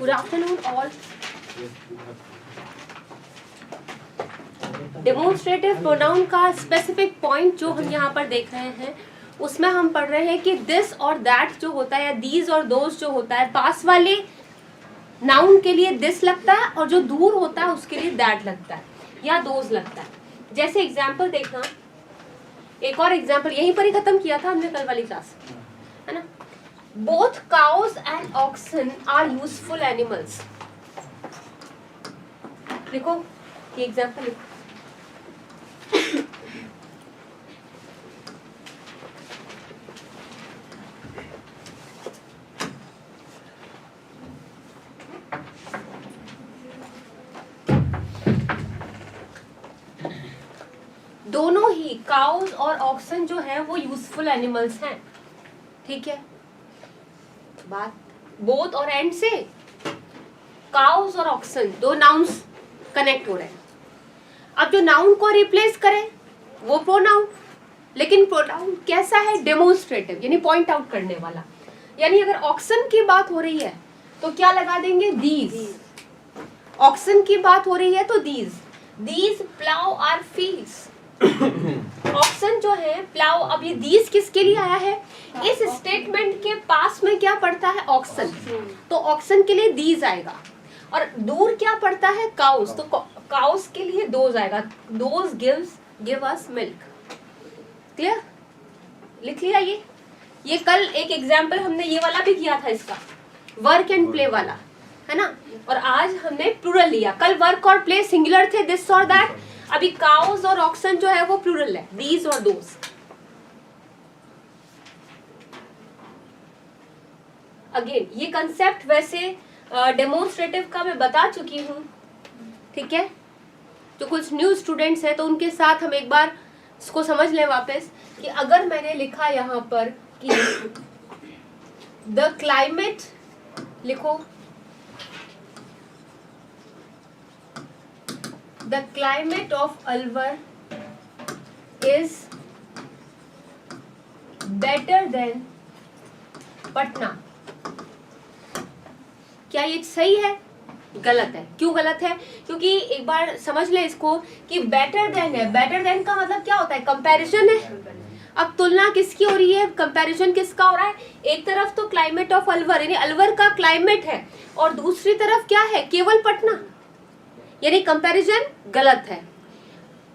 Good afternoon all. Demonstrative pronoun का specific point जो हम यहाँ पर देख रहे हैं उसमें हम पढ़ रहे हैं कि दिस और दैट जो होता है या दीज और दोज जो होता है, पास वाले नाउन के लिए दिस लगता है और जो दूर होता है उसके लिए दैट लगता है या दोज लगता है। जैसे एग्जाम्पल देखना, एक और एग्जाम्पल यहीं पर ही खत्म किया था हमने कल वाली क्लास, है ना। Both cows and oxen are useful animals. लिखो ये एग्जाम्पल लिखो। दोनों ही काउस और ऑक्सन जो है वो यूजफुल एनिमल्स हैं, ठीक है। बात बोथ और एंड से काउस और ऑक्सन दो नाउन्स कनेक्ट हो रहे हैं। अब जो नाउन को रिप्लेस करें वो प्रोनाउन, लेकिन प्रोनाउन कैसा है? डेमोन्स्ट्रेटिव, यानी पॉइंट आउट करने वाला। यानी अगर ऑक्सन की बात हो रही है तो क्या लगा देंगे? दीज। ऑक्सन की बात हो रही है तो these plough are fields. Oxen जो है प्लाउ, अब ये दीज किसके लिए आया है? इस स्टेटमेंट के पास में क्या पड़ता है? ऑक्सन, तो ऑक्सन के लिए दीज आएगा। और दूर क्या पड़ता है? काउस, तो काउस के लिए दोज आएगा। Those give us milk. Clear? लिख लिया ये कल एक एग्जाम्पल हमने ये वाला भी किया था, इसका वर्क एंड प्ले वाला, है ना। और आज हमने प्लूरल लिया। कल वर्क और प्ले सिंगुलर थे, दिस और दैट। अभी काउस और ऑक्सन जो है वो प्लूरल है, दीज और दोज। अगेन ये कंसेप्ट वैसे डेमोन्स्ट्रेटिव का मैं बता चुकी हूँ, ठीक है। जो कुछ न्यू स्टूडेंट्स हैं तो उनके साथ हम एक बार इसको समझ लें वापस कि अगर मैंने लिखा यहाँ पर कि द क्लाइमेट, लिखो the climate of Alwar is better than Patna. क्या ये सही है? गलत है। क्यों गलत है? क्योंकि एक बार समझ ले इसको कि बेटर देन है। बेटर देन का मतलब क्या होता है? कंपैरिजन है। अब तुलना किसकी हो रही है? कंपैरिजन किसका हो रहा है? एक तरफ तो क्लाइमेट ऑफ अलवर यानी अलवर का क्लाइमेट है और दूसरी तरफ क्या है? केवल पटना, यानी कंपैरिजन गलत है।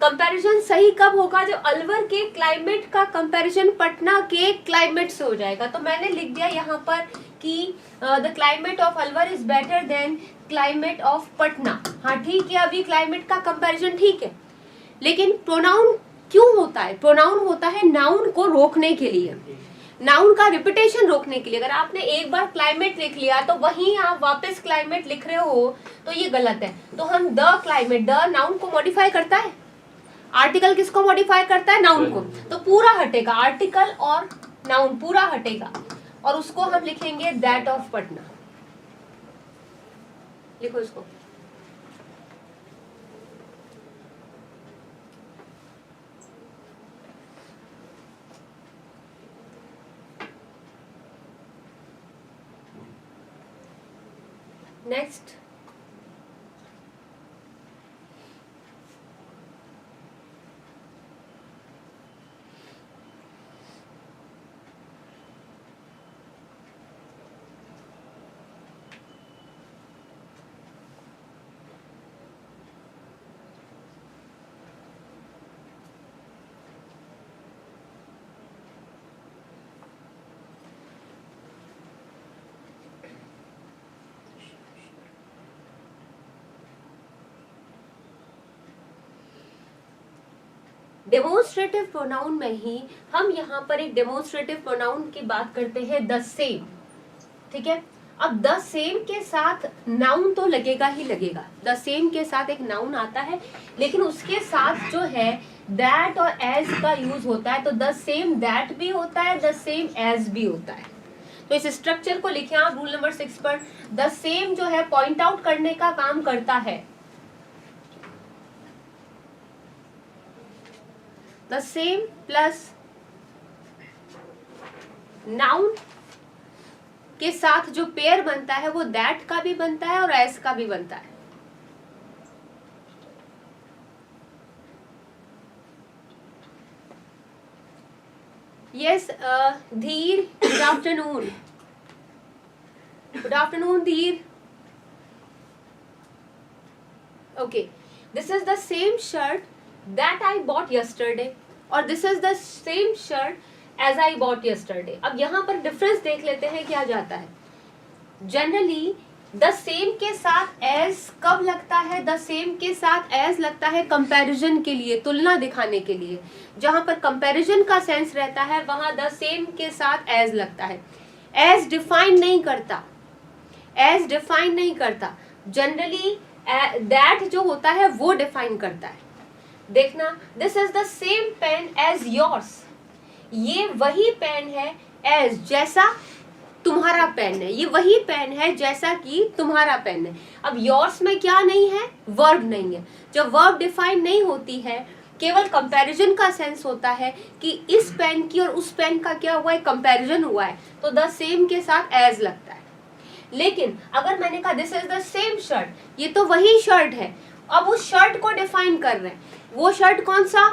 कंपैरिजन सही कब होगा? जब अलवर के क्लाइमेट का कंपैरिजन पटना के क्लाइमेट से हो जाएगा। तो मैंने लिख दिया यहाँ पर कि the climate of Alwar is better than climate of Patna. हाँ ठीक है, अभी क्लाइमेट का कंपैरिजन ठीक है, लेकिन प्रोनाउन क्यों होता है? प्रोनाउन होता है नाउन को रोकने के लिए, नाउन का रिपीटेशन रोकने के लिए। अगर आपने एक बार क्लाइमेट लिख लिया तो वहीं आप वापस क्लाइमेट लिख रहे हो तो ये गलत है। तो हम द क्लाइमेट, द नाउन को मॉडिफाई करता है, आर्टिकल किसको मॉडिफाई करता है? नाउन को। तो पूरा हटेगा, आर्टिकल और नाउन पूरा हटेगा और उसको हम लिखेंगे दैट ऑफ पटना। लिखो इसको। नेक्स्ट, डेमोन्स्ट्रेटिव प्रोनाउन में ही हम यहाँ पर एक डेमोन्स्ट्रेटिव प्रोनाउन की बात करते हैं, द सेम, ठीक है। अब द सेम के साथ नाउन तो लगेगा ही लगेगा। द सेम के साथ एक नाउन आता है, लेकिन उसके साथ जो है दैट और एज का यूज होता है। तो द सेम दैट भी होता है, द सेम एज भी होता है। तो इस स्ट्रक्चर को लिखे आप रूल नंबर 6 पर। द सेम जो है पॉइंट आउट करने का काम करता है। द सेम प्लस नाउन के साथ जो पेयर बनता है वो दैट का भी बनता है और एज का भी बनता है। यस धीर, गुड आफ्टरनून। गुड आफ्टरनून धीर। Okay, this is the same shirt that I bought yesterday और this is the same shirt as I bought yesterday। अब यहाँ पर डिफरेंस देख लेते हैं क्या जाता है। जनरली द सेम के साथ एज कब लगता है? द सेम के साथ एज लगता है कंपैरिजन के लिए, तुलना दिखाने के लिए। जहां पर कंपैरिजन का सेंस रहता है वहां द सेम के साथ एज लगता है। एज डिफाइन नहीं करता, एज डिफाइन नहीं करता। जनरली दैट जो होता है वो डिफाइन करता है। देखना, this is the same pen as yours, ये वही पेन है एज जैसा तुम्हारा पेन है, ये वही पेन है जैसा कि तुम्हारा पेन है। अब योर्स में क्या नहीं है? वर्ब नहीं है। जब वर्ब डिफाइन नहीं होती है, केवल कंपैरिजन का सेंस होता है कि इस पेन की और उस पेन का क्या हुआ है, कंपैरिजन हुआ है, तो द सेम के साथ एज लगता है। लेकिन अगर मैंने कहा this is the same shirt, ये तो वही शर्ट है, अब उस शर्ट को डिफाइन कर रहे हैं। वो शर्ट कौन सा?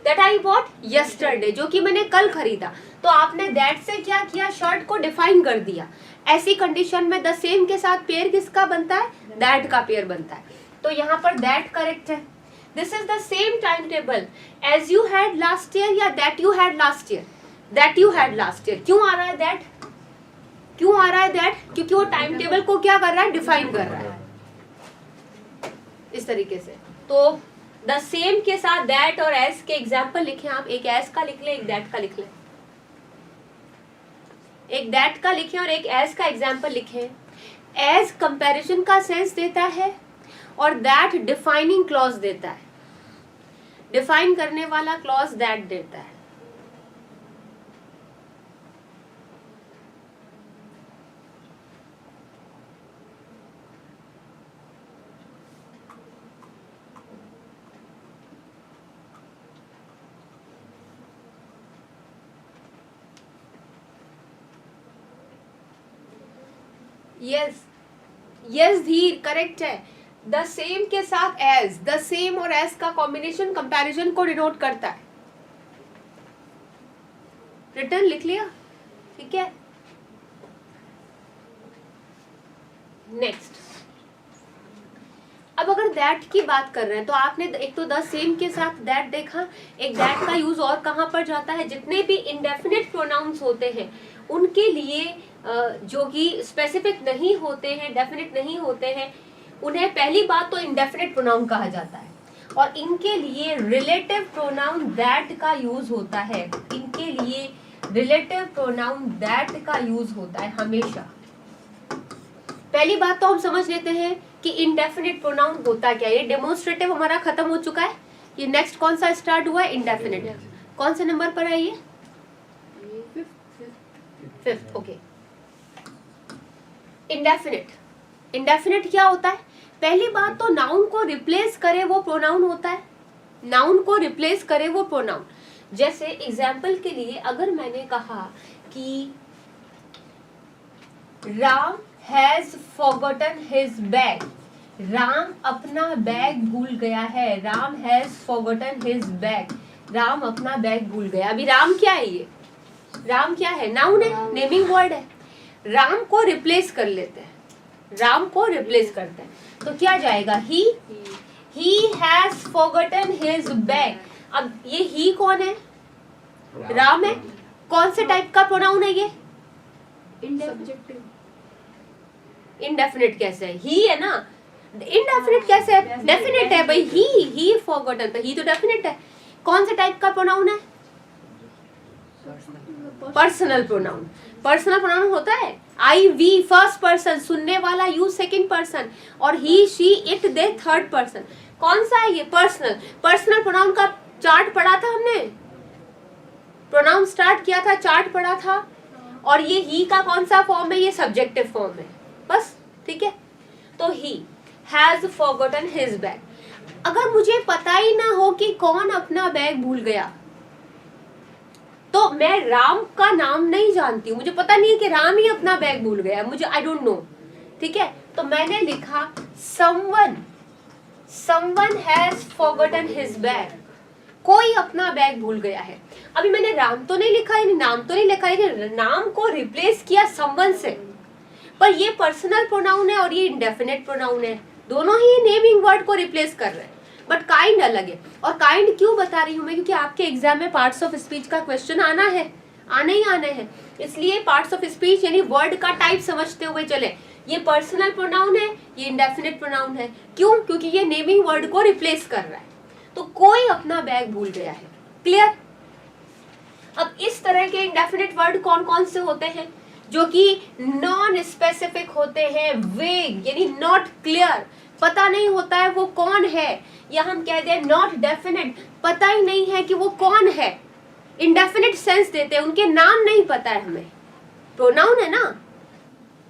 दैट आई बॉट यस्टरडे, जो कि मैंने कल खरीदा। तो आपने दैट से क्या किया? शर्ट को डिफाइन कर दिया। ऐसी कंडीशन में द सेम के साथ पेयर किसका बनता है? दैट का पेयर बनता है। तो यहाँ पर दैट करेक्ट है। This is the same time table as you had last year या that you had last year? That you had last year. क्यों आ रहा है दैट? क्यों आ रहा है दैट? क्योंकि वो टाइम टेबल को क्या कर रहा है? डिफाइन कर रहा है इस तरीके से। तो द सेम के साथ दैट और एज के एग्जाम्पल लिखें आप। एक एज का लिख लें, एक दैट का लिख लें। एक दैट का लिखें और एक एज का एग्जाम्पल लिखें। एज कंपैरिजन का सेंस देता है और दैट डिफाइनिंग क्लॉज देता है। डिफाइन करने वाला क्लॉज दैट देता है। यस यस धीर, करेक्ट है। द सेम के साथ एज, द सेम और एज का कॉम्बिनेशन कंपैरिजन को डिनोट करता है। रिटर्न लिख लिया? ठीक है। नेक्स्ट, अब अगर दैट की बात कर रहे हैं तो आपने एक तो द सेम के साथ दैट देखा, एक दैट का यूज और कहां पर जाता है? जितने भी इंडेफिनिट प्रोनाउंस होते हैं उनके लिए जो कि स्पेसिफिक नहीं होते हैं, डेफिनेट नहीं होते हैं, उन्हें पहली बात तो इंडेफिनिट प्रोनाउन कहा जाता है और इनके लिए रिलेटिव प्रोनाउन दैट का यूज होता है। इनके लिए रिलेटिव प्रोनाउन दैट का यूज होता है हमेशा। पहली बात तो हम समझ लेते हैं कि इंडेफिनिट प्रोनाउन होता क्या है। ये डेमोन्स्ट्रेटिव हमारा खत्म हो चुका है। ये नेक्स्ट कौन सा स्टार्ट हुआ है? इंडेफिनिट। कौन से नंबर पर है ये? फिफ्थ। ओके। इंडेफिनिट, इंडेफिनिट क्या होता है? पहली बात तो नाउन को रिप्लेस करे वो प्रोनाउन होता है। नाउन को रिप्लेस करे वो प्रोनाउन। जैसे एग्जाम्पल के लिए अगर मैंने कहा कि Ram has forgotten his bag, Ram अपना बैग भूल गया है। Ram has forgotten his bag, Ram अपना बैग भूल गया। अभी राम क्या है? ये राम क्या है? नाउन है, नेमिंग वर्ड है। राम को रिप्लेस कर लेते हैं, राम को रिप्लेस करते हैं तो क्या जाएगा? He has forgotten his bag. अब ये ही कौन है? राम है। कौन से टाइप का प्रोनाउन है ये? सब्जेक्टिव। इनडेफिनिट कैसे है? ही है ना। इनडेफिनिट कैसे है? डेफिनेट है भाई। ही फॉरगॉटन, तो ही तो डेफिनेट है। कौन से टाइप का प्रोनाउन है? Personal pronoun. पर्सनल प्रोनाउन होता है आई वी फर्स्ट पर्सन, सुनने वाला यू सेकंड पर्सन, और he she it they third person. कौन सा है ये? पर्सनल। पर्सनल प्रोनाउन का चार्ट पढ़ा था हमने, प्रोनाउन स्टार्ट किया था, चार्ट पढ़ा था। और ये ही का कौन सा फॉर्म है? ये सब्जेक्टिव फॉर्म है बस। ठीक है, तो he has forgotten his bag. अगर मुझे पता ही ना हो कि कौन अपना बैग भूल गया तो मैं राम का नाम नहीं जानती हूँ, मुझे पता नहीं है कि राम ही अपना बैग भूल गया, मुझे आई डोंट नो, ठीक है। तो मैंने लिखा someone has forgotten his bag, कोई अपना बैग भूल गया है। अभी मैंने राम तो नहीं लिखा, यानी नाम तो नहीं लिखा, यानी नाम को रिप्लेस किया someone से, पर ये पर्सनल प्रोनाउन है और ये इंडेफिनेट प्रोनाउन है, दोनों ही नेमिंग वर्ड को रिप्लेस कर रहे हैं, बट काइंड अलग है। और काइंड क्यों बता रही हूँ मैं, क्योंकि आपके एग्जाम में पार्ट्स ऑफ स्पीच का क्वेश्चन आना है, आने ही आने हैं, इसलिए पार्ट्स ऑफ स्पीच यानी वर्ड का टाइप समझते हुए चले। ये पर्सनल प्रोनाउन है, ये इंडेफिनिट प्रोनाउन है, क्यों? क्योंकि ये नेमिंग वर्ड को रिप्लेस कर रहा है। तो कोई अपना बैग भूल गया है, क्लियर। अब इस तरह के इंडेफिनिट वर्ड कौन कौन से होते हैं? जो कि नॉन स्पेसिफिक होते हैं, वेग यानी नॉट क्लियर, पता नहीं होता है वो कौन है, या हम कहते हैं नॉट डेफिनेट, पता ही नहीं है कि वो कौन है, इंडेफिनिट सेंस देते हैं, उनके नाम नहीं पता है हमें। प्रोनाउन है ना,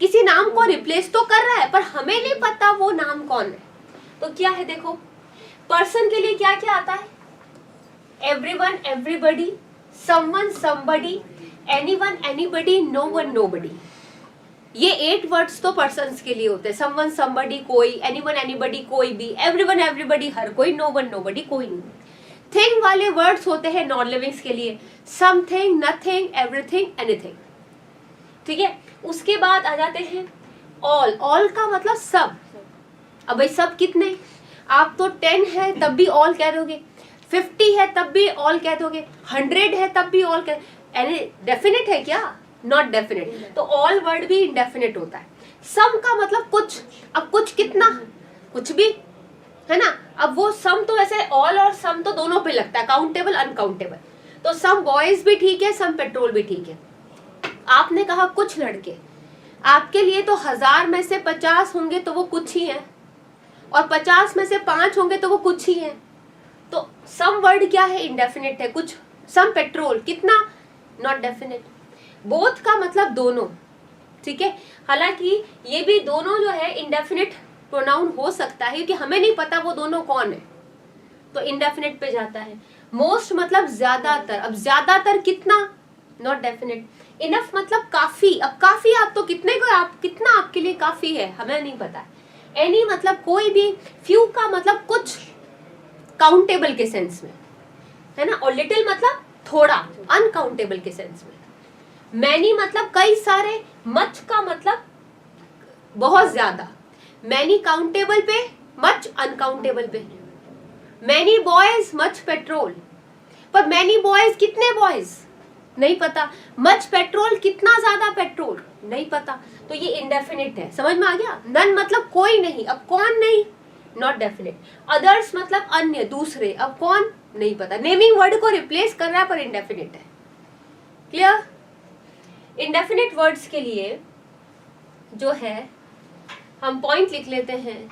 किसी नाम को रिप्लेस तो कर रहा है पर हमें नहीं पता वो नाम कौन है। तो क्या है देखो, पर्सन के लिए क्या क्या आता है? Everyone, everybody, someone, somebody, anyone, anybody, known, nobody. ये 8 वर्ड्स तो पर्सन्स के लिए होते हैं। समवन, समबडी कोई, एनीवन, एनीबडी कोई भी, एवरीवन, एवरीबडी हर कोई, नोवन, नोबडी कोई नहीं। थिंग वाले वर्ड्स होते हैं नॉन लिविंग्स के लिए, समथिंग, नथिंग, एवरीथिंग, एनीथिंग, ठीक है। उसके बाद आ जाते हैं ऑल। ऑल का मतलब सब। अब भाई सब कितने? आप तो 10 है तब भी ऑल कह दोगे, 50 है तब भी ऑल कह दोगे, 100 है तब भी ऑल कह, डेफिनेट है क्या? Not definite. तो ऑल वर्ड भी इंडेफिनेट होता है। सम का मतलब कुछ। अब कुछ कितना? कुछ भी, है ना। अब वो सम तो वैसे ऑल और सम तो दोनों पे लगता है, काउंटेबल, अनकाउंटेबल। तो सम बॉयज भी ठीक है, सम पेट्रोल भी ठीक है। आपने कहा कुछ लड़के, आपके लिए तो 1000 में से 50 होंगे तो वो कुछ ही है, और 50 में से 5 होंगे तो वो कुछ ही है। तो सम वर्ड क्या है? इंडेफिनिट है, कुछ। सम पेट्रोल कितना? Not definite. बोथ का मतलब दोनों, ठीक है। हालांकि ये भी दोनों जो है इंडेफिनिट प्रोनाउन हो सकता है, क्योंकि हमें नहीं पता वो दोनों कौन है, तो इंडेफिनिट पे जाता है। मोस्ट मतलब ज्यादातर। अब ज्यादातर कितना? Not definite. इनफ मतलब काफी। अब काफी आप तो कितने को, आप कितना आपके लिए काफी है, हमें नहीं पता। एनी मतलब कोई भी। फ्यू का मतलब कुछ, काउंटेबल के सेंस में, है ना। और लिटिल मतलब थोड़ा, अनकाउंटेबल के सेंस में। मैनी मतलब कई सारे। मच का मतलब बहुत ज्यादा। मैनी काउंटेबल पे, मच अनकाउंटेबल पे। Many boys, much petrol. पर मैनी बॉयज कितने बॉयज? नहीं पता। मच पेट्रोल कितना ज्यादा पेट्रोल? नहीं पता। तो ये इंडेफिनिट है, समझ में आ गया। नन मतलब कोई नहीं, अब कौन नहीं? Not definite. अदर्स मतलब अन्य, दूसरे, अब कौन? नहीं पता। नेमिंग वर्ड को रिप्लेस कर रहा है पर इंडेफिनिट है, क्लियर। इंडेफिनिट वर्ड्स के लिए जो है हम पॉइंट लिख लेते हैं,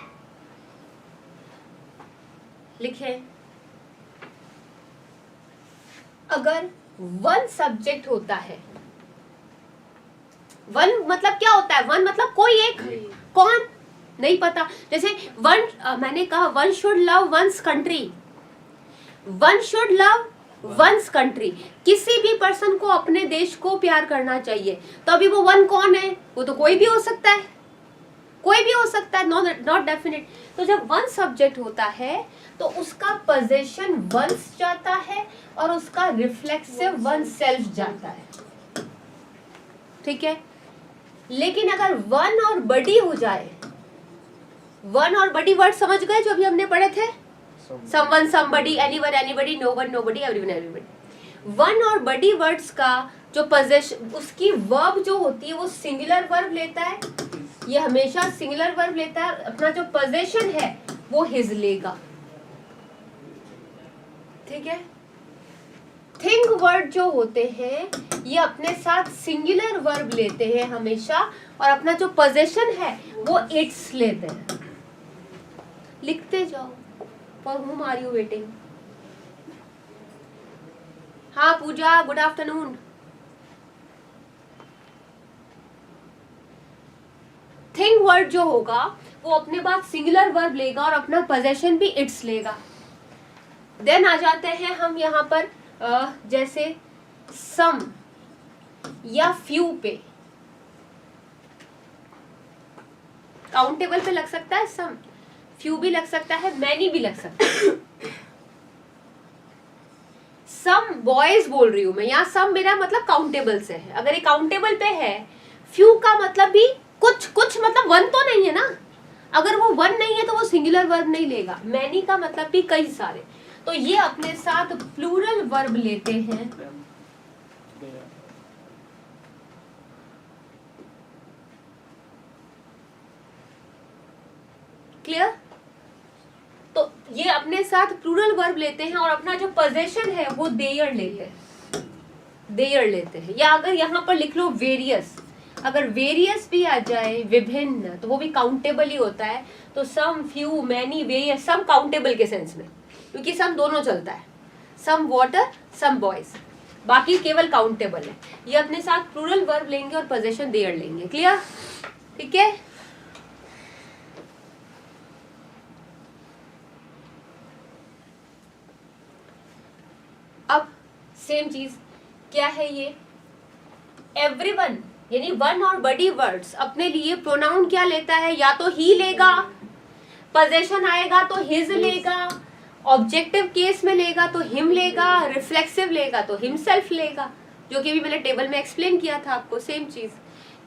लिखे। अगर वन सब्जेक्ट होता है, वन मतलब क्या होता है? वन मतलब कोई एक, कौन? नहीं पता। जैसे वन, मैंने कहा one should love one's country, one should love one's country. किसी भी पर्सन को अपने देश को प्यार करना चाहिए, तो अभी वो वन कौन है? वो तो कोई भी हो सकता है, कोई भी हो सकता है, नॉट डेफिनेट। तो जब वन सब्जेक्ट होता है तो उसका पोजेशन वंस जाता है और उसका रिफ्लेक्सिव वन सेल्फ जाता है, ठीक है। लेकिन अगर वन और बडी हो जाए, वन और बडी वर्ड समझ गए जो अभी हमने पढ़े थे? Someone, somebody, anyone, anybody, known, nobody, everyone, everybody. One और बडी वर्ड्स का जो पोजेशन, उसकी वर्ब जो होती है वो सिंगुलर वर्ब लेता है, ये हमेशा सिंगुलर वर्ब लेता है। अपना जो पोजेशन है वो हिज लेगा, ठीक है। थिंग वर्ड जो होते हैं ये अपने साथ सिंगुलर वर्ब लेते हैं हमेशा, और अपना जो पोजेशन है वो इट्स लेते हैं। लिखते जाओ। For whom are you waiting? हाँ Puja, good afternoon. Thing word जो होगा वो अपने बाद सिंगुलर वर्ब लेगा और अपना पोजेशन भी इट्स लेगा। देन आ जाते हैं हम यहाँ पर जैसे सम या फ्यू पे, काउंटेबल पे लग सकता है सम, फ्यू भी लग सकता है, मैनी भी लग सकता है। सम बॉयज बोल रही हूं मैं यहाँ, सम मेरा मतलब काउंटेबल से है। अगर ये काउंटेबल पे है, फ्यू का मतलब भी कुछ कुछ मतलब वन तो नहीं है ना, अगर वो वन नहीं है तो वो सिंगुलर वर्ब नहीं लेगा। मैनी का मतलब भी कई सारे, तो ये अपने साथ प्लूरल वर्ब लेते हैं। क्लियर? तो ये अपने साथ प्लूरल वर्ब लेते हैं और अपना जो पोजेशन है वो देयर लेते हैं, देयर लेते हैं। या अगर यहाँ पर लिख लो वेरियस, अगर वेरियस भी आ जाए, विभिन्न, तो वो भी काउंटेबल ही होता है। तो सम, फ्यू, मैनी, वेरियस, सम काउंटेबल के सेंस में, क्योंकि सम दोनों चलता है, सम वाटर, सम बॉयज, बाकी केवल काउंटेबल है। ये अपने साथ प्लूरल वर्ब लेंगे और पोजेशन देयर लेंगे। क्लियर? ठीक है। अब सेम चीज क्या है ये, एवरीवन यानी वन और बड़ी वर्ड्स अपने लिए प्रोनाउन क्या लेता है, या तो ही लेगा, पोजेशन आएगा तो हिज लेगा, ऑब्जेक्टिव केस में लेगा तो हिम लेगा, रिफ्लेक्सिव लेगा तो हिमसेल्फ लेगा, जो कि अभी मैंने टेबल में एक्सप्लेन किया था आपको, सेम चीज।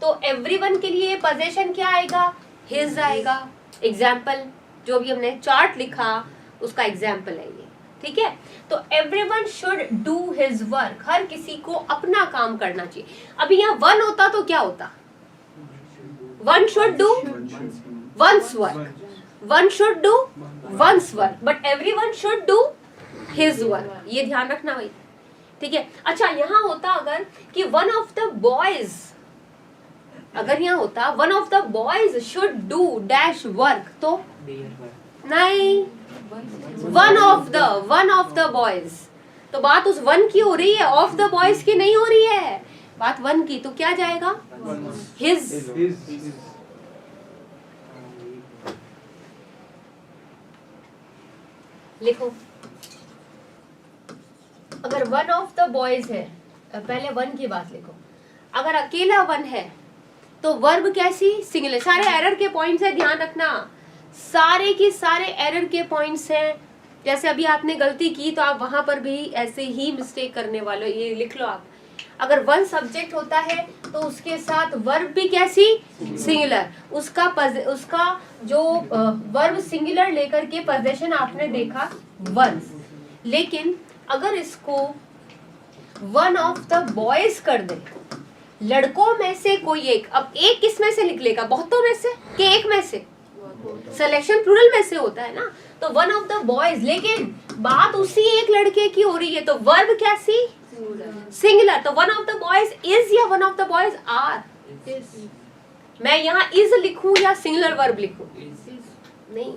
तो एवरीवन के लिए पोजेशन क्या आएगा, हिज आएगा। एग्जाम्पल जो भी हमने चार्ट लिखा उसका एग्जाम्पल है ये, ठीक है। तो everyone should do his work, हर किसी को अपना काम करना चाहिए। अभी यहाँ वन होता तो क्या होता, one should do one's work, one should do one's work, but everyone should do his work, ये ध्यान रखना भाई, ठीक है। अच्छा यहाँ होता अगर कि वन ऑफ द बॉयज, अगर यहाँ होता one of the boys should do dash work, तो नहीं, वन ऑफ द बॉयज, तो बात उस वन की हो रही है, ऑफ द बॉयज की नहीं हो रही है, बात वन की, तो क्या जाएगा, हिज। लिखो, अगर वन ऑफ द बॉयज है, पहले वन की बात लिखो, अगर अकेला वन है तो वर्ब कैसी, सिंगुलर। सारे एरर के पॉइंट्स है, ध्यान रखना, सारे के सारे एरर के पॉइंट्स हैं। जैसे अभी आपने गलती की तो आप वहां पर भी ऐसे ही मिस्टेक करने वाले, ये लिख लो आप। अगर वन सब्जेक्ट होता है तो उसके साथ वर्ब भी कैसी, सिंगुलर, उसका जो वर्ब सिंगुलर लेकर के पोजेशन आपने देखा वंस। लेकिन अगर इसको वन ऑफ द बॉयज कर दे, लड़कों में से कोई एक, अब एक किस में से लिख लेगा, बहुतों में से कि एक में से, सिलेक्शन प्लूरल में से होता है ना, तो वन ऑफ द बॉयज, लेकिन बात उसी एक लड़के की हो रही है, तो वर्ब कैसी, सिंगुलर, तो one of the boys is या one of the boys are, मैं यहाँ इज लिखूं या सिंगुलर वर्ब लिखूं, नहीं,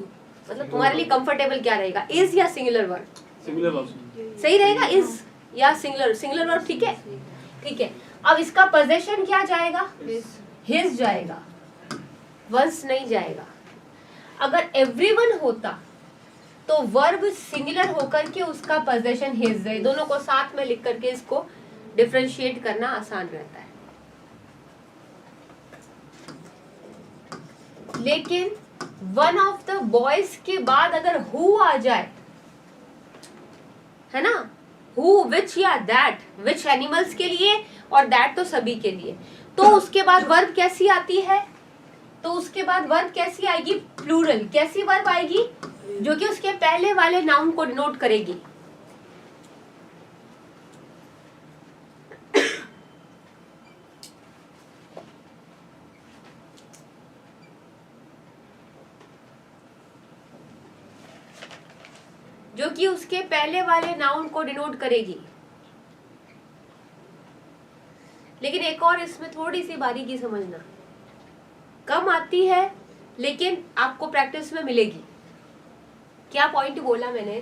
मतलब तुम्हारे लिए कंफर्टेबल क्या रहेगा, इज या सिंगुलर वर्ब, सिंगुलर वर्ब सही रहेगा, इज या सिंगुलर वर्ब, ठीक है, ठीक है। अब इसका पोजेशन क्या जाएगा, हिज जाएगा, वंस नहीं जाएगा। अगर एवरीवन होता तो वर्ब सिंगुलर होकर के उसका पोजेशन हिज है, दोनों को साथ में लिख करके इसको डिफरेंशिएट करना आसान रहता है। लेकिन वन ऑफ द बॉयज के बाद अगर हु आ जाए, है ना, हु, विच या दैट, विच एनिमल्स के लिए और दैट तो सभी के लिए, तो उसके बाद वर्ब कैसी आती है, तो उसके बाद वर्ब कैसी आएगी, प्लूरल। कैसी वर्ब आएगी, जो कि उसके पहले वाले नाउन को डिनोट करेगी। जो कि उसके पहले वाले नाउन को डिनोट करेगी। लेकिन एक और इसमें थोड़ी सी बारीकी समझना, कम आती है लेकिन आपको प्रैक्टिस में मिलेगी। क्या पॉइंट बोला मैंने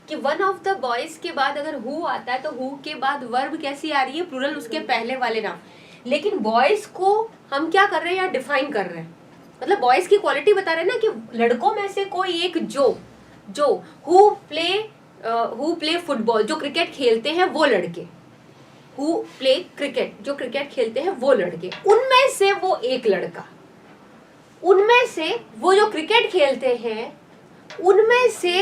कि वन ऑफ द बॉयज के बाद अगर हु आता है तो हु के बाद वर्ब कैसी आ रही है, प्लूरल, उसके पहले वाले नाम। लेकिन बॉयज को हम क्या कर रहे हैं, या डिफाइन कर रहे हैं, मतलब बॉयज की क्वालिटी बता रहे हैं ना, कि लड़कों में से कोई एक हु प्ले फुटबॉल, जो क्रिकेट खेलते हैं वो लड़के, हु प्ले क्रिकेट, जो क्रिकेट खेलते हैं वो लड़के, उनमें से वो एक लड़का, उनमें से वो जो क्रिकेट खेलते हैं उनमें से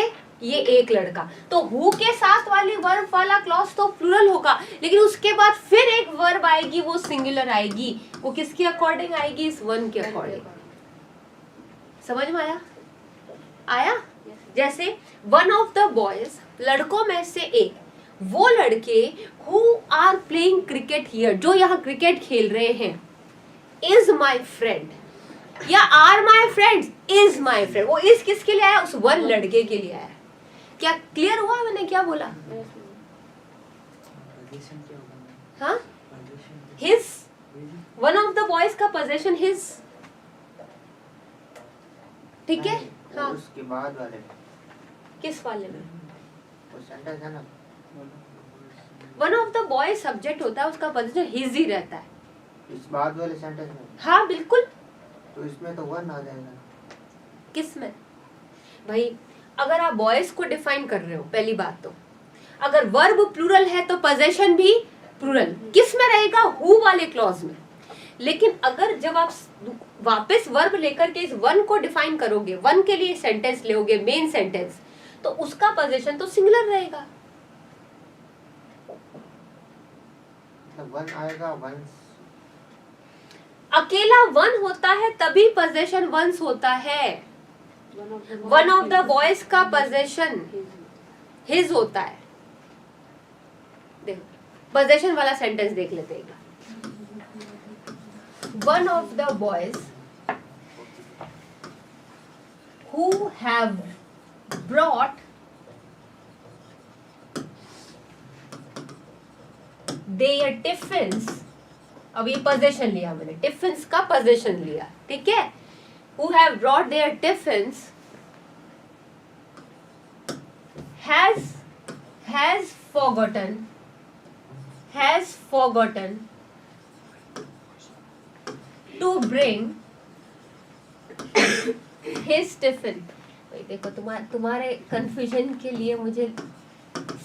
ये एक लड़का। तो हु के साथ वाली वर्ब वाला क्लॉज तो प्लूरल होगा, लेकिन उसके बाद फिर एक वर्ब आएगी, वो सिंगुलर आएगी। वो किसके अकॉर्डिंग आएगी? इस वन के अकॉर्डिंग। समझ में आया? आया? जैसे वन ऑफ द बॉयज, लड़कों में से एक, वो लड़के who are playing cricket here, जो यहाँ क्रिकेट खेल रहे हैं, इज माई फ्रेंड, या are my friends, is my friend. वो इज किसके लिए आया? उस वन लड़के के लिए आया। क्या क्लियर हुआ मैंने क्या बोला? हाँ, his, one of the boys का पोजेशन हिज, ठीक है? हाँ, उसके बाद वाले किस वाले में? वो सेंटेंस है ना, one of the boys subject होता है, उसका पोजेशन हिज ही रहता है। इस बाद वाले सेंटेंस में। हाँ बिल्कुल। तो इसमें तो वन आ जाएगा। किस में? भाई अगर आप बॉयज को डिफाइन कर रहे हो, पहली बात तो अगर वर्ब प्लूरल है तो पोजेशन भी प्लूरल। किस में रहेगा? हु वाले क्लॉज में। लेकिन अगर जब आप वापस वर्ब लेकर के इस वन को डिफाइन करोगे, वन के लिए सेंटेंस लोगे, मेन सेंटेंस, तो उसका पोजीशन तो सिंगुलर रहेगा। वन आएगा, वंस। अकेला वन होता है तभी पोजीशन वंस होता है। वन ऑफ द बॉयज का पोजीशन हिज होता है। देखो पोजीशन वाला सेंटेंस देख लेते हैं। One of the boys who have brought their tiffins, अब ये पोजेशन लिया मैंने, टिफिन्स का पोजेशन लिया, ठीक है? who have brought their tiffins has forgotten to bring his tiffin। भाई देखो तुम्हारे कंफ्यूजन के लिए मुझे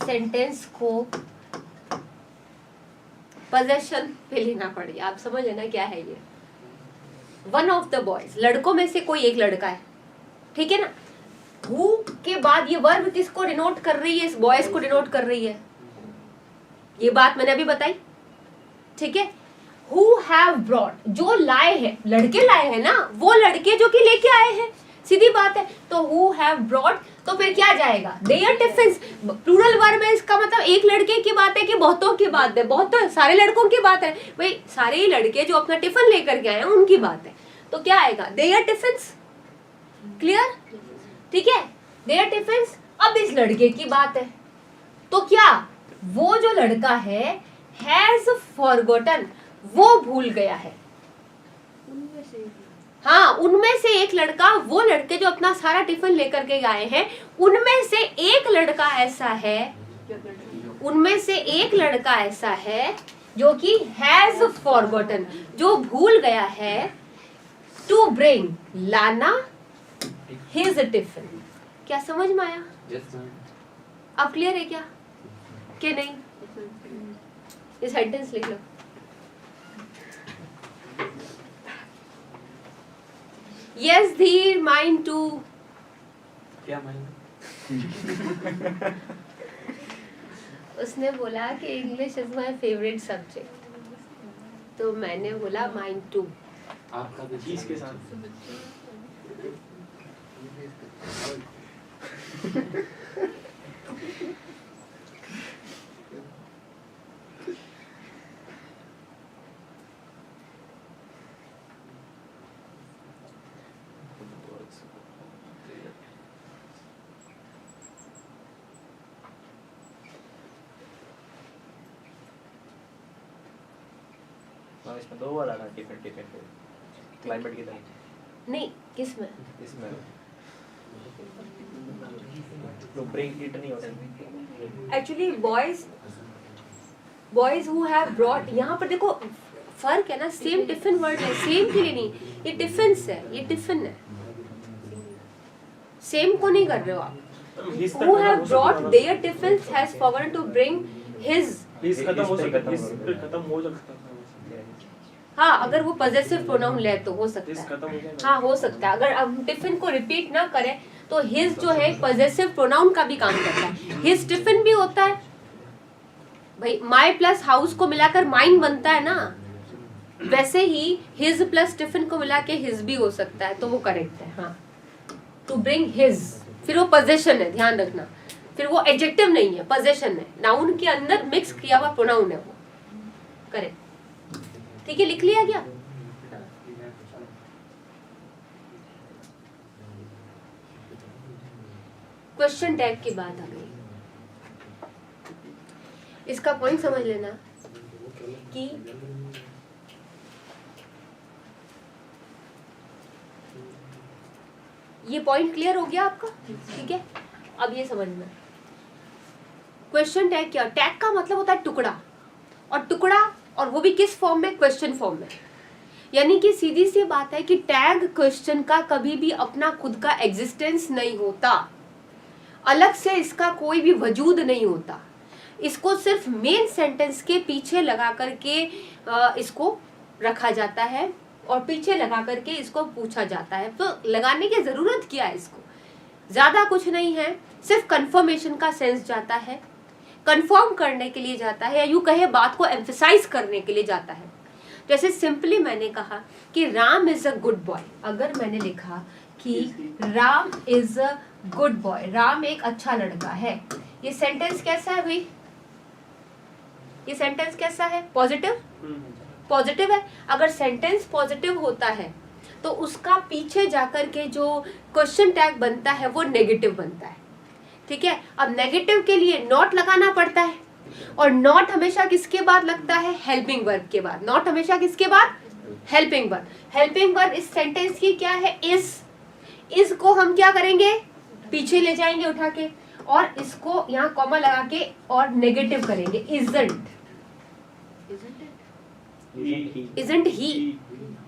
सेंटेंस को पोजेशन पे लेना पड़ेगा। आप समझ लेना क्या है ये। वन ऑफ द बॉयज, लड़कों में से कोई एक लड़का है, ठीक है ना? हु के बाद ये वर्ब किसको डिनोट कर रही है? इस बॉयज को डिनोट कर रही है। ये बात मैंने अभी बताई, ठीक है? Who have brought, जो लाए हैं, लड़के लाए हैं ना, वो लड़के जो कि लेके आए हैं, सीधी बात है। तो who have brought, तो फिर क्या जाएगा? their tiffins, प्लूरल वर्ब है, इसका मतलब एक लड़के की बात है कि बहुतों की बात है? बहुत तो सारे लड़कों की बात है भाई, सारे ही लड़के जो अपना टिफिन लेकर के आए हैं उनकी बात है। तो क्या आएगा? their tiffins। क्लियर? ठीक है, their tiffins। अब इस लड़के की बात है, तो क्या वो जो लड़का है has forgotten, वो भूल गया है। उनमें से हाँ, उनमें से एक लड़का, वो लड़के जो अपना सारा टिफिन लेकर के आए हैं, उनमें से एक लड़का ऐसा है, उनमें से एक लड़का ऐसा है जो कि हैज फॉरगॉटन, जो भूल गया है, टू ब्रिंग, लाना, हिज टिफिन। क्या समझ में आया? अब क्लियर है क्या कि नहीं? ये सेंटेंस लिख लो। Yes, धीर, mine too। क्या माइन? उसने बोला कि English is my favourite subject, तो मैंने बोला माइन टू। आपका भी चीज के साथ। इसमें दो वाला ना, टिफिन क्लाइमेट की तरह। नहीं, किस में? इसमें तो ब्रेक इट नहीं होता। Actually boys who have brought, यहाँ पर देखो फर्क है ना, सेम टिफिन वर्ड है, सेम के लिए नहीं, ये टिफिन्स है, ये टिफिन है, सेम को नहीं कर रहे हो आप। Who have brought their tiffins has forgotten to bring his His खत्म हो इस पे सकता खत्म है, इस करो। पे खत्म हो सकता है। हाँ, अगर वो पॉजेसिव प्रोनाउन ले तो हो सकता His है। खत्म हो जाएगा। हाँ, हो सकता है। अगर अब टिफिन को रिपीट ना करें तो हिज जो है पॉजेसिव प्रोनाउन का भी काम करता है। हिज टिफिन भी होता है भाई, माई प्लस हाउस को मिलाकर माइन बनता है ना, वैसे ही हिज प्लस टिफिन को मिला के हिज भी हो सकता है, तो वो करेक्ट है। हाँ, टू ब्रिंग हिज, फिर वो पोजेशन है, ध्यान रखना, फिर वो एडजेक्टिव नहीं है, पोजेशन है, नाउन के अंदर मिक्स किया हुआ प्रोनाउन है वो, करेक्ट। ठीक है, लिख लिया गया। क्वेश्चन टैग की बात आ गई, इसका पॉइंट समझ लेना कि ये पॉइंट क्लियर हो गया आपका? ठीक है, अब ये समझना, क्वेश्चन टैग क्या, टैग का मतलब होता है टुकड़ा, और टुकड़ा, और वो भी किस फॉर्म में, क्वेश्चन फॉर्म में। यानी कि सीधी सी बात है कि टैग क्वेश्चन का कभी भी अपना खुद का एग्जिस्टेंस नहीं होता, अलग से इसका कोई भी वजूद नहीं होता, इसको सिर्फ मेन सेंटेंस के पीछे लगा करके इसको रखा जाता है और पीछे लगा करके इसको पूछा जाता है। तो लगाने की जरूरत क्या है, इसको ज्यादा कुछ नहीं है, सिर्फ कंफर्मेशन का सेंस जाता है, कंफर्म करने के लिए जाता है, या यूं कहे बात को एम्फसाइज करने के लिए जाता है। जैसे सिंपली मैंने कहा कि Ram is a good boy, अगर मैंने लिखा कि Ram is a good boy, Ram एक अच्छा लड़का है, ये सेंटेंस कैसा है भाई, ये सेंटेंस कैसा है, पॉजिटिव, पॉजिटिव है। अगर सेंटेंस पॉजिटिव होता है तो उसका पीछे जाकर के जो क्वेश्चन टैग बनता है वो नेगेटिव बनता है। ठीक है, अब नेगेटिव के लिए नॉट लगाना पड़ता है, और नॉट हमेशा किसके बाद लगता है, हेल्पिंग वर्ब के बाद। नॉट हमेशा किसके बाद, हेल्पिंग वर्ब। हेल्पिंग वर्ब इस सेंटेंस की क्या है, इज को हम क्या करेंगे, पीछे ले जाएंगे उठा के, और इसको यहाँ कॉमा लगा के और नेगेटिव करेंगे, इजंट, इजंट ही।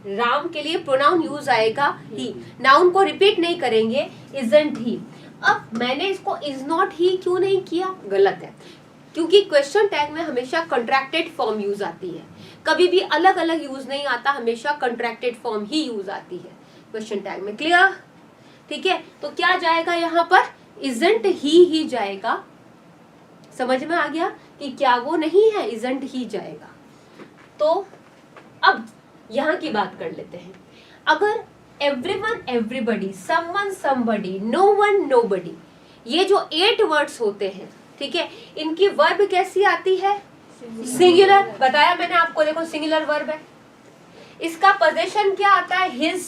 राम के लिए प्रोनाउन यूज आएगा ही, नाउन को रिपीट नहीं करेंगे, इजंट ही। अब मैंने इसको इज नॉट ही क्यों नहीं किया, गलत है, क्योंकि क्वेश्चन टैग में हमेशा कॉन्ट्रैक्टेड फॉर्म यूज आती है, कभी भी अलग अलग यूज नहीं आता, हमेशा कॉन्ट्रैक्टेड फॉर्म ही यूज आती है क्वेश्चन टैग में। क्लियर? ठीक है, तो क्या जाएगा यहाँ पर, इजंट ही जाएगा। समझ में आ गया कि क्या वो नहीं है, इजंट ही जाएगा। तो अब यहाँ की बात कर लेते हैं। अगर everyone everybody, someone somebody, no one nobody, ये जो 8 वर्ड्स होते हैं, ठीक है, इनकी वर्ब कैसी आती है, सिंगुलर। बताया मैंने आपको, देखो सिंगुलर वर्ब है, इसका पोजीशन क्या आता है, हिज,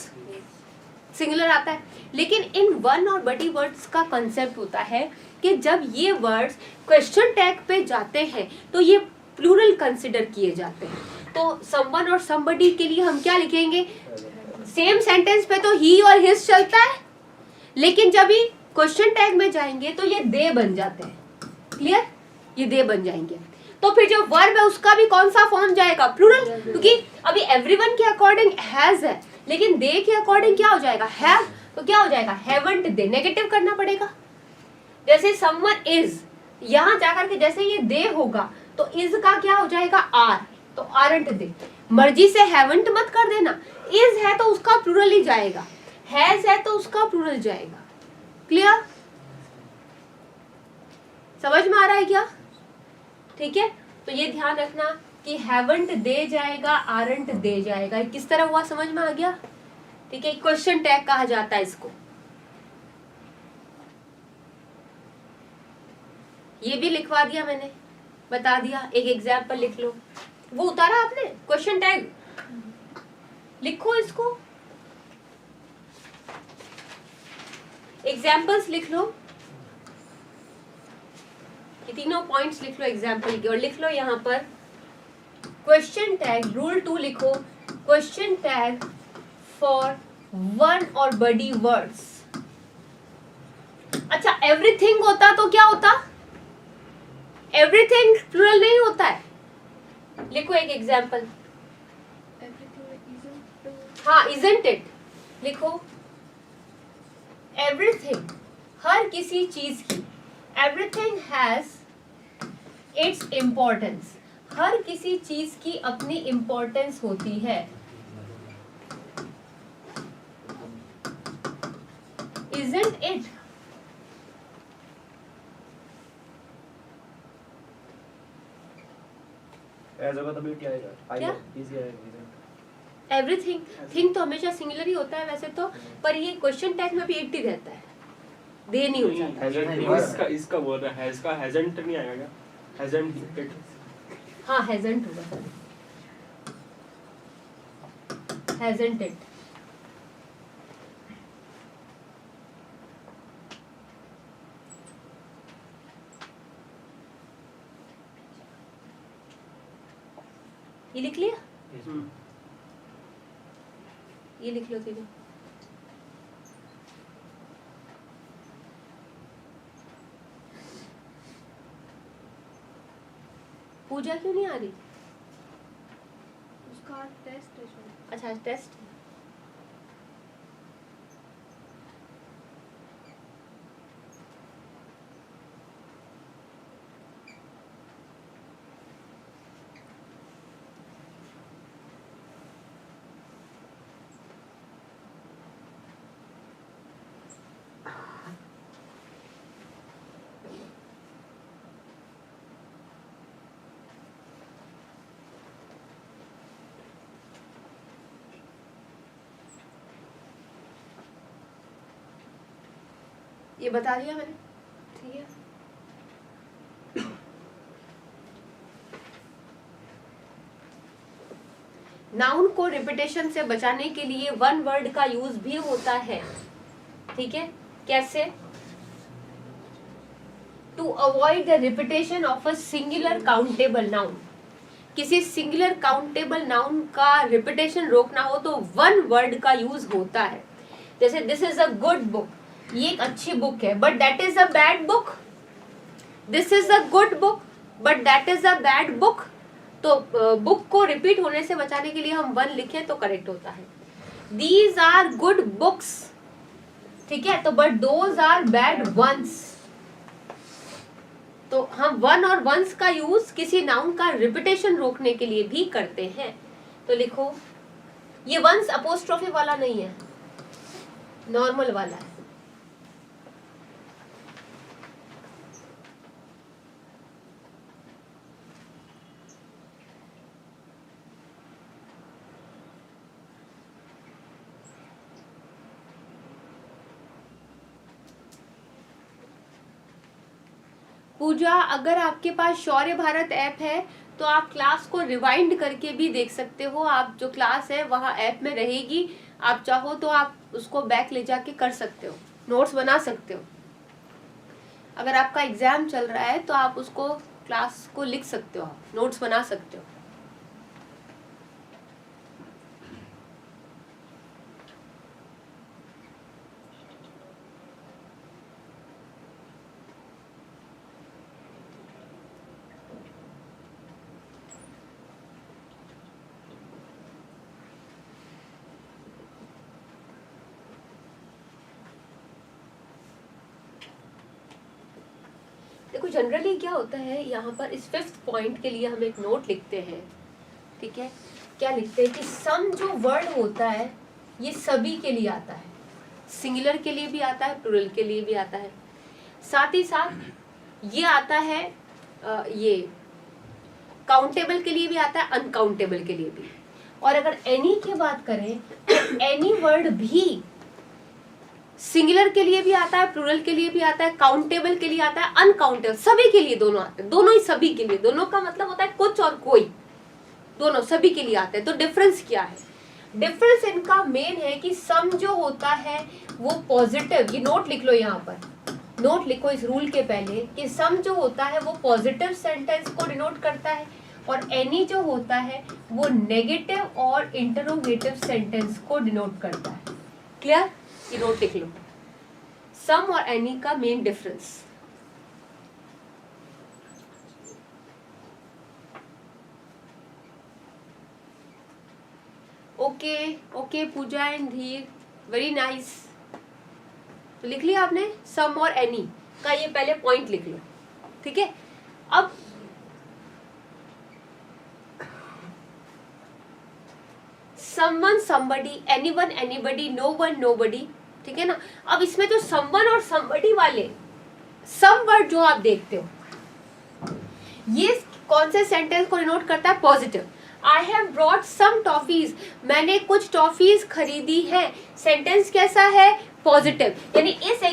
सिंगुलर आता है। लेकिन इन वन और बडी वर्ड्स का कंसेप्ट होता है कि जब ये वर्ड्स क्वेश्चन टैग पे जाते हैं तो ये प्लूरल कंसिडर किए जाते हैं। तो समवन और समबडी के लिए हम क्या लिखेंगे, सेम सेंटेंस पे तो ही और हिज चलता है, लेकिन जब ये क्वेश्चन टैग में जाएंगे तो ये दे बन जाते हैं। क्लियर? ये दे बन जाएंगे। तो फिर जो वर्ब है उसका भी कौन सा फॉर्म जाएगा, प्लूरल, क्योंकि अभी एवरीवन के अकॉर्डिंग हैज है, लेकिन दे के अकॉर्डिंग क्या हो जाएगा, हैव। तो क्या हो जाएगा, हैवंट दे, नेगेटिव करना पड़ेगा। जैसे समवन इज, यहां जाकर के जैसे ये दे होगा तो इज का क्या हो जाएगा, आर, तो आरंट दे। मर्जी से हैवंट मत कर देना, इज है तो उसका प्लूरल ही जाएगा, हैज है तो उसका प्लूरल जाएगा। क्लियर? समझ में आ रहा है क्या? ठीक है, तो ये ध्यान रखना कि हैवंट दे जाएगा, आरंट दे जाएगा। किस तरह हुआ, समझ में आ गया? ठीक है, क्वेश्चन टैग कहा जाता है इसको। ये भी लिखवा दिया मैंने, बता दिया, एक एग्जाम्पल लिख लो। वो उतारा आपने क्वेश्चन टैग, लिखो इसको, एग्जाम्पल्स लिख लो, ये तीनों पॉइंट्स लिख लो एग्जाम्पल के, और लिख लो यहाँ पर क्वेश्चन टैग, रूल 2 लिखो, क्वेश्चन टैग फॉर वन और बडी वर्ड्स। अच्छा, एवरीथिंग होता तो क्या होता, एवरीथिंग प्लूरल नहीं होता है। लिखो एक एग्जाम्पल, हाँ, इजंट इट लिखो, एवरीथिंग, हर किसी चीज की, एवरीथिंग हैज इट्स इम्पोर्टेंस, हर किसी चीज की अपनी इम्पोर्टेंस होती है। Isn't it? एज होगा तभी क्या आएगा? क्या? इजी आएगा, isn't? एवरीथिंग, थिंग तो हमेशा सिंगुलर ही होता है वैसे तो, पर ये क्वेश्चन टैग में भी इट ही रहता है, दे नहीं हो जाता। Hasn't नहीं, हुआ। इसका बोल रहा है, इसका हैजंट नहीं आएगा क्या? Hasn't it. हाँ हैजंट होगा सर, हैजंट इट। ये लिख लिया, ये लिख लो तीनों। पूजा क्यों नहीं आ रही? उसका टेस्ट है शायद। अच्छा टेस्ट। ये बता दिया मैंने, ठीक है। नाउन को रिपीटेशन से बचाने के लिए वन वर्ड का यूज भी होता है, ठीक है। कैसे? To avoid the repetition of a singular countable noun, किसी सिंगुलर काउंटेबल नाउन का रिपीटेशन रोकना हो तो वन वर्ड का यूज होता है। जैसे this is a good book, ये एक अच्छी बुक है, but that is a bad book. This is a good book but that is a bad book. तो बुक को रिपीट होने से बचाने के लिए हम वन लिखें तो करेक्ट होता है। दीज आर गुड बुक्स, ठीक है, तो but those are bad ones. तो हम वन और वंस का यूज किसी नाउन का रिपीटेशन रोकने के लिए भी करते हैं। तो लिखो, ये वंस अपोस्ट्रोफी वाला नहीं है, नॉर्मल वाला है। पूजा, अगर आपके पास शौर्य भारत ऐप है तो आप क्लास को रिवाइंड करके भी देख सकते हो। आप जो क्लास है वहाँ ऐप में रहेगी, आप चाहो तो आप उसको बैक ले जाके कर सकते हो, नोट्स बना सकते हो। अगर आपका एग्जाम चल रहा है तो आप उसको क्लास को लिख सकते हो, नोट्स बना सकते हो। देखो जनरली क्या होता है, यहाँ पर इस 5th पॉइंट के लिए हम एक नोट लिखते हैं, ठीक है। क्या लिखते हैं कि सम जो वर्ड होता है ये सभी के लिए आता है, सिंगुलर के लिए भी आता है, प्लूरल के लिए भी आता है, साथ ही साथ ये आता है ये काउंटेबल के लिए भी आता है, अनकाउंटेबल के लिए भी। और अगर एनी की बात करें तो एनी वर्ड भी सिंगुलर के लिए भी आता है, प्लूरल के लिए भी आता है, काउंटेबल के लिए आता है, अनकाउंटेबल, सभी के लिए दोनों आते हैं। दोनों ही सभी के लिए, दोनों का मतलब होता है कुछ और कोई, दोनों सभी के लिए आते हैं। तो डिफरेंस क्या है? डिफरेंस इनका मेन है कि सम जो होता है वो पॉजिटिव, ये नोट लिख लो, यहाँ पर नोट लिखो इस रूल के पहले कि सम जो होता है वो पॉजिटिव सेंटेंस को डिनोट करता है और एनी जो होता है वो नेगेटिव और इंटरोगेटिव सेंटेंस को डिनोट करता है। क्लियर? ये नोट लिख लो, सम और एनी का main difference. Okay okay Puja and Dhir, very nice. तो लिख लिया आपने, सम और एनी का ये पहले पॉइंट लिख लो, ठीक है। अब someone somebody, anyone anybody, no one nobody, ठीक है ना। अब इसमें जो समवन और समबडी वाले सम वर्ड जो आप देखते हो, ये कौन से सेंटेंस को डिनोट करता है? Positive. I have brought some toffees, मैंने कुछ टॉफीज खरीदी है। सेंटेंस कैसा है? पॉजिटिव। यानी इस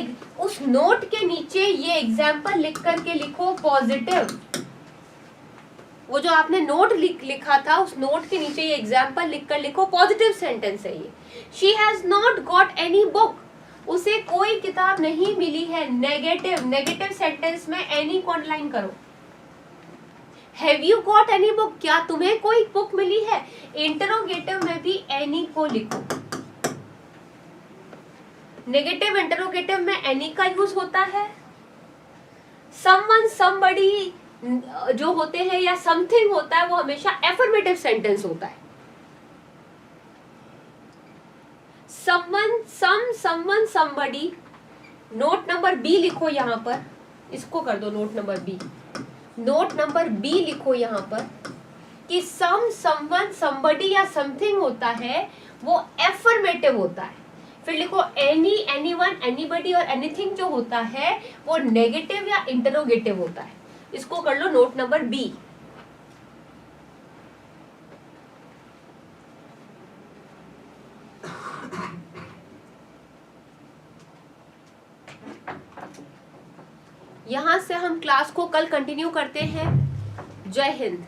उस नोट के नीचे ये एग्जाम्पल लिख करके लिखो पॉजिटिव। वो जो आपने नोट लिखा था, उस नोट के नीचे ये एग्जाम्पल लिख कर लिखो पॉजिटिव सेंटेंस है ये। She has not got any book, उसे कोई किताब नहीं मिली है। नेगेटिव, नेगेटिव सेंटेंस में एनी को अंडरलाइन करो। Have you got any book, क्या तुम्हें कोई बुक मिली है? इंटरोगेटिव में भी एनी को लिखो। नेगेटिव इंटरोगेटिव में एनी का यूज होता है। समवन समबडी जो होते हैं या समथिंग होता है, वो हमेशा एफर्मेटिव सेंटेंस होता है। Someone some, someone somebody. Note number B लिखो यहाँ पर, इसको कर दो note number B. Note number B लिखो यहाँ पर कि सम, समवन, समबडी या समथिंग होता है, वो एफर्मेटिव होता है। फिर लिखो एनी, एनीवन, एनीबडी और एनीथिंग जो होता है वो नेगेटिव या इंटरोगेटिव होता है। इसको कर लो नोट नंबर बी। यहां से हम क्लास को कल कंटिन्यू करते हैं। जय हिंद।